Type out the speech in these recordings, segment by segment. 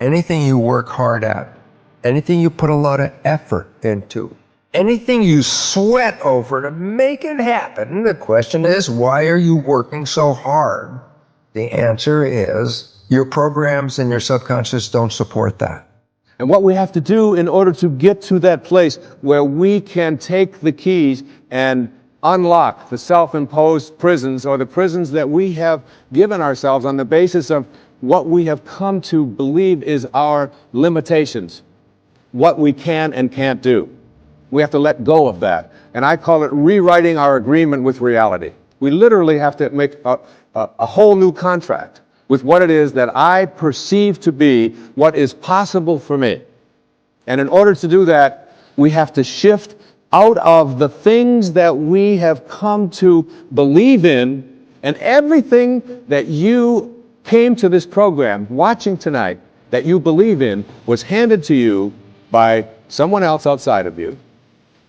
anything you work hard at, anything you put a lot of effort into, anything you sweat over to make it happen, the question is, why are you working so hard? The answer is, your programs and your subconscious don't support that. And what we have to do in order to get to that place where we can take the keys and unlock the self-imposed prisons, or the prisons that we have given ourselves on the basis of what we have come to believe is our limitations, what we can and can't do. We have to let go of that. And I call it rewriting our agreement with reality. We literally have to make a whole new contract with what it is that I perceive to be what is possible for me. And in order to do that, we have to shift out of the things that we have come to believe in, and everything that you came to this program watching tonight that you believe in was handed to you by someone else outside of you,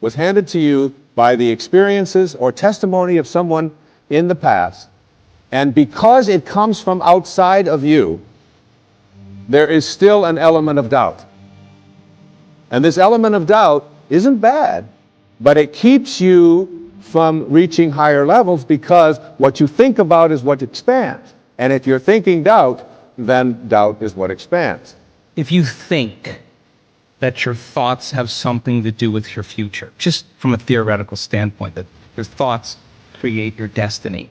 was handed to you by the experiences or testimony of someone in the past. And because it comes from outside of you, there is still an element of doubt. And this element of doubt isn't bad, but it keeps you from reaching higher levels, because what you think about is what expands. And if you're thinking doubt, then doubt is what expands. If you think that your thoughts have something to do with your future, just from a theoretical standpoint, that your thoughts create your destiny,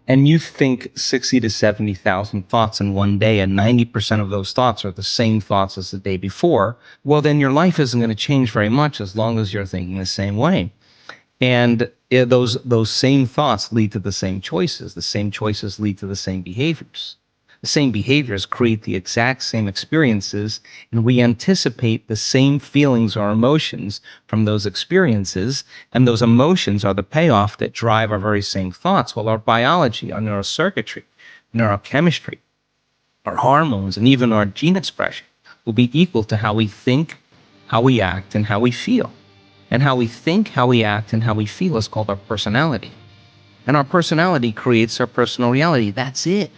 and you think 60 to 70,000 thoughts in one day, and 90% of those thoughts are the same thoughts as the day before, well, then your life isn't going to change very much as long as you're thinking the same way. And those same thoughts lead to the same choices. The same choices lead to the same behaviors. The same behaviors create the exact same experiences, and we anticipate the same feelings or emotions from those experiences, and those emotions are the payoff that drive our very same thoughts. Well, our biology, our neurocircuitry, neurochemistry, our hormones, and even our gene expression will be equal to how we think, how we act, and how we feel. And how we think, how we act, and how we feel is called our personality. And our personality creates our personal reality. That's it.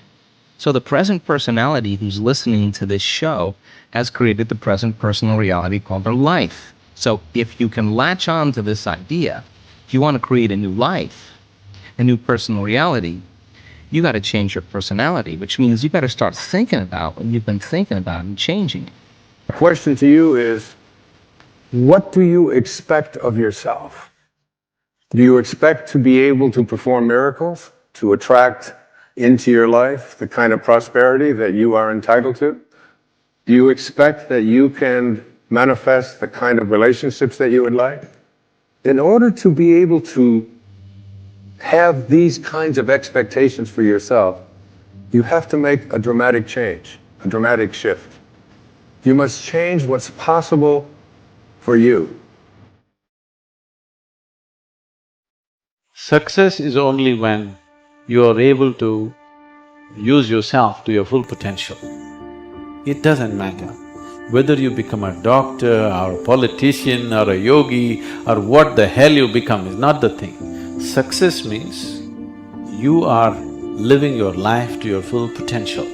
So the present personality who's listening to this show has created the present personal reality called their life. So if you can latch on to this idea, if you want to create a new life, a new personal reality, you got to change your personality, which means you got to start thinking about what you've been thinking about and changing it. The question to you is, what do you expect of yourself? Do you expect to be able to perform miracles, to attract into your life the kind of prosperity that you are entitled to? Do you expect that you can manifest the kind of relationships that you would like? In order to be able to have these kinds of expectations for yourself, you have to make a dramatic change, a dramatic shift. You must change what's possible for you. Success is only when you are able to use yourself to your full potential. It doesn't matter whether you become a doctor or a politician or a yogi or what the hell you become is not the thing. Success means you are living your life to your full potential.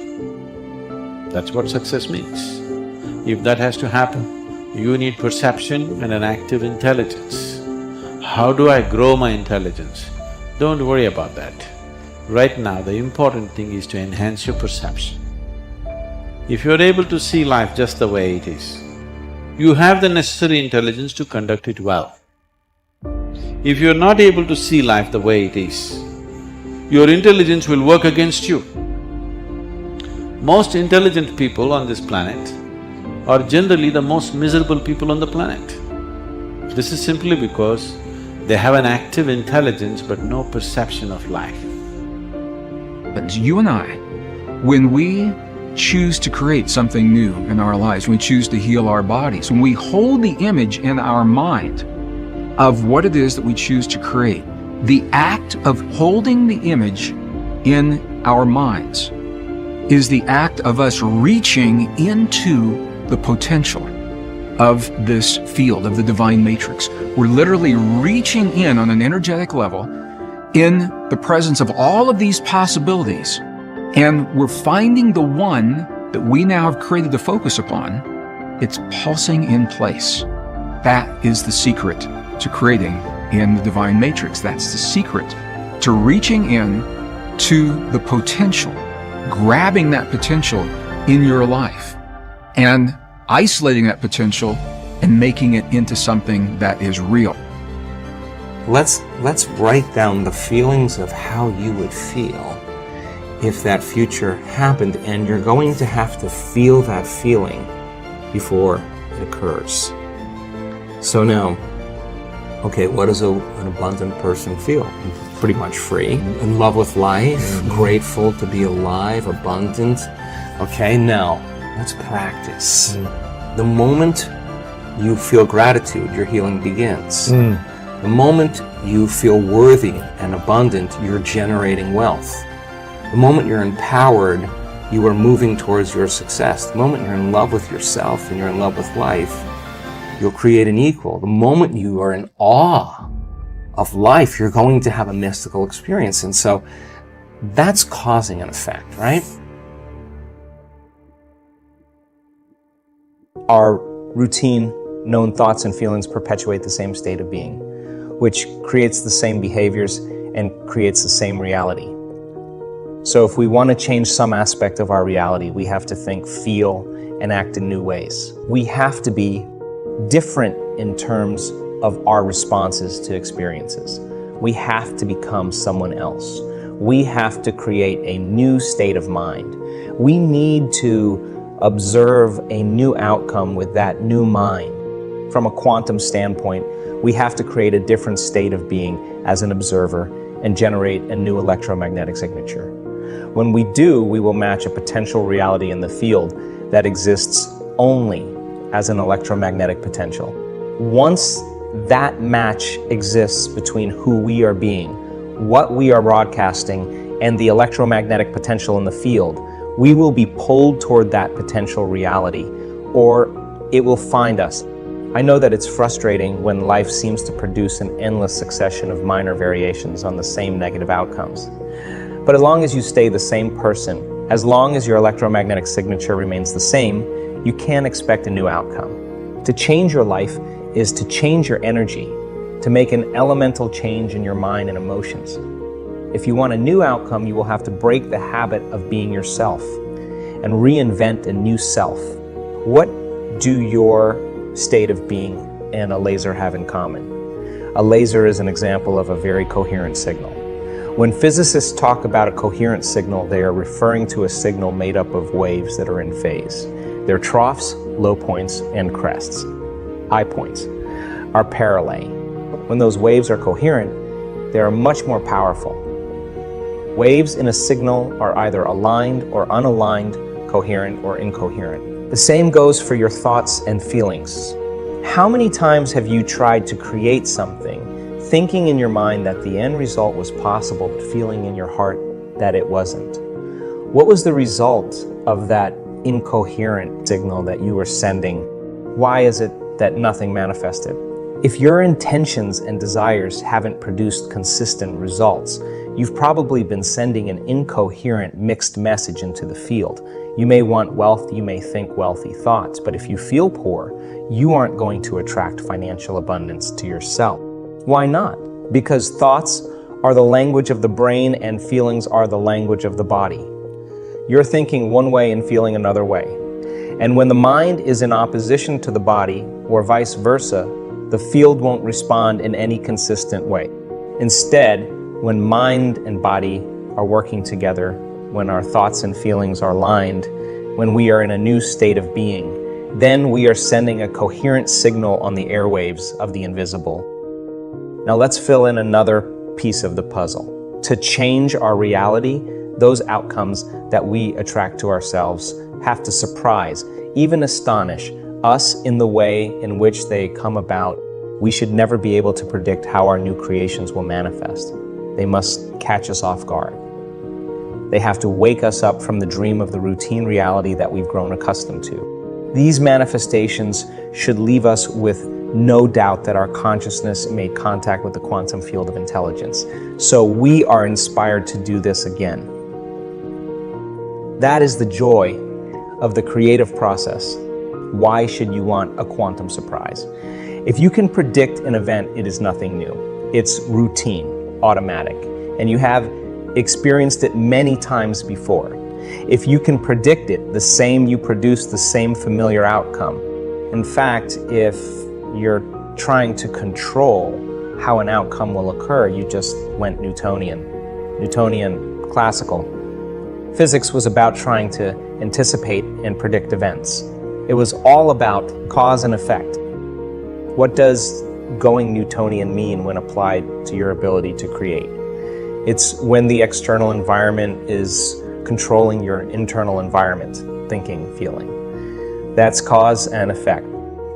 That's what success means. If that has to happen, you need perception and an active intelligence. How do I grow my intelligence? Don't worry about that. Right now, the important thing is to enhance your perception. If you're able to see life just the way it is, you have the necessary intelligence to conduct it well. If you're not able to see life the way it is, your intelligence will work against you. Most intelligent people on this planet are generally the most miserable people on the planet. This is simply because they have an active intelligence but no perception of life. But you and I, when we choose to create something new in our lives, when we choose to heal our bodies, when we hold the image in our mind of what it is that we choose to create, the act of holding the image in our minds is the act of us reaching into the potential of this field, of the divine matrix. We're literally reaching in on an energetic level in the presence of all of these possibilities, and we're finding the one that we now have created to focus upon, it's pulsing in place. That is the secret to creating in the divine matrix. That's the secret to reaching in to the potential, grabbing that potential in your life and isolating that potential and making it into something that is real. Let's write down the feelings of how you would feel if that future happened, and you're going to have to feel that feeling before it occurs. So now, okay, what does an abundant person feel? Pretty much free, in love with life, grateful to be alive, abundant. Okay, now let's practice. The moment you feel gratitude, your healing begins. The moment you feel worthy and abundant, you're generating wealth. The moment you're empowered, you are moving towards your success. The moment you're in love with yourself and you're in love with life, you'll create an equal. The moment you are in awe of life, you're going to have a mystical experience. And so that's causing an effect, right? Our routine, known thoughts and feelings perpetuate the same state of being, which creates the same behaviors and creates the same reality. So if we want to change some aspect of our reality, we have to think, feel, and act in new ways. We have to be different in terms of our responses to experiences. We have to become someone else. We have to create a new state of mind. We need to observe a new outcome with that new mind. From a quantum standpoint, we have to create a different state of being as an observer and generate a new electromagnetic signature. When we do, we will match a potential reality in the field that exists only as an electromagnetic potential. Once that match exists between who we are being, what we are broadcasting, and the electromagnetic potential in the field, we will be pulled toward that potential reality, or it will find us. I know that it's frustrating when life seems to produce an endless succession of minor variations on the same negative outcomes. But as long as you stay the same person, as long as your electromagnetic signature remains the same, you can't expect a new outcome. To change your life is to change your energy, to make an elemental change in your mind and emotions. If you want a new outcome, you will have to break the habit of being yourself and reinvent a new self. What do your state of being and a laser have in common? A laser is an example of a very coherent signal. When physicists talk about a coherent signal, they are referring to a signal made up of waves that are in phase. Their troughs, low points, and crests, high points, are parallel. When those waves are coherent, they are much more powerful. Waves in a signal are either aligned or unaligned, coherent or incoherent. The same goes for your thoughts and feelings. How many times have you tried to create something, thinking in your mind that the end result was possible, but feeling in your heart that it wasn't? What was the result of that incoherent signal that you were sending? Why is it that nothing manifested? If your intentions and desires haven't produced consistent results, you've probably been sending an incoherent, mixed message into the field. You may want wealth, you may think wealthy thoughts, but if you feel poor, you aren't going to attract financial abundance to yourself. Why not? Because thoughts are the language of the brain and feelings are the language of the body. You're thinking one way and feeling another way. And when the mind is in opposition to the body, or vice versa, the field won't respond in any consistent way. Instead, when mind and body are working together, when our thoughts and feelings are aligned, when we are in a new state of being, then we are sending a coherent signal on the airwaves of the invisible. Now let's fill in another piece of the puzzle. To change our reality, those outcomes that we attract to ourselves have to surprise, even astonish us in the way in which they come about. We should never be able to predict how our new creations will manifest. They must catch us off guard. They have to wake us up from the dream of the routine reality that we've grown accustomed to. These manifestations should leave us with no doubt that our consciousness made contact with the quantum field of intelligence. So we are inspired to do this again. That is the joy of the creative process, why should you want a quantum surprise? If you can predict an event, it is nothing new. It's routine, automatic, and you have experienced it many times before. If you can predict it, the same you produce the same familiar outcome. In fact, if you're trying to control how an outcome will occur, you just went Newtonian. Newtonian classical. Physics was about trying to anticipate and predict events. It was all about cause and effect. What does going Newtonian mean when applied to your ability to create? It's when the external environment is controlling your internal environment, thinking, feeling. That's cause and effect.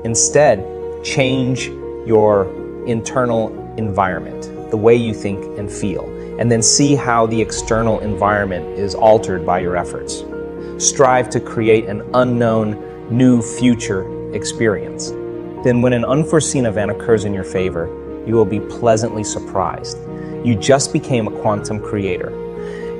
Instead, change your internal environment, the way you think and feel, and then see how the external environment is altered by your efforts. Strive to create an unknown, new future experience. Then when an unforeseen event occurs in your favor, you will be pleasantly surprised. You just became a quantum creator.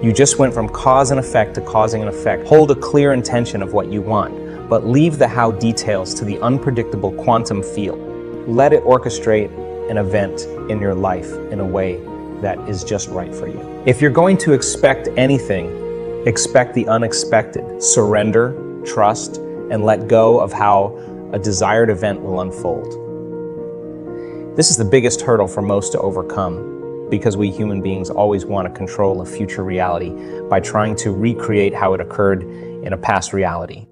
You just went from cause and effect to causing an effect. Hold a clear intention of what you want, but leave the how details to the unpredictable quantum field. Let it orchestrate an event in your life in a way that is just right for you. If you're going to expect anything, expect the unexpected. Surrender, trust, and let go of how a desired event will unfold. This is the biggest hurdle for most to overcome, because we human beings always want to control a future reality by trying to recreate how it occurred in a past reality.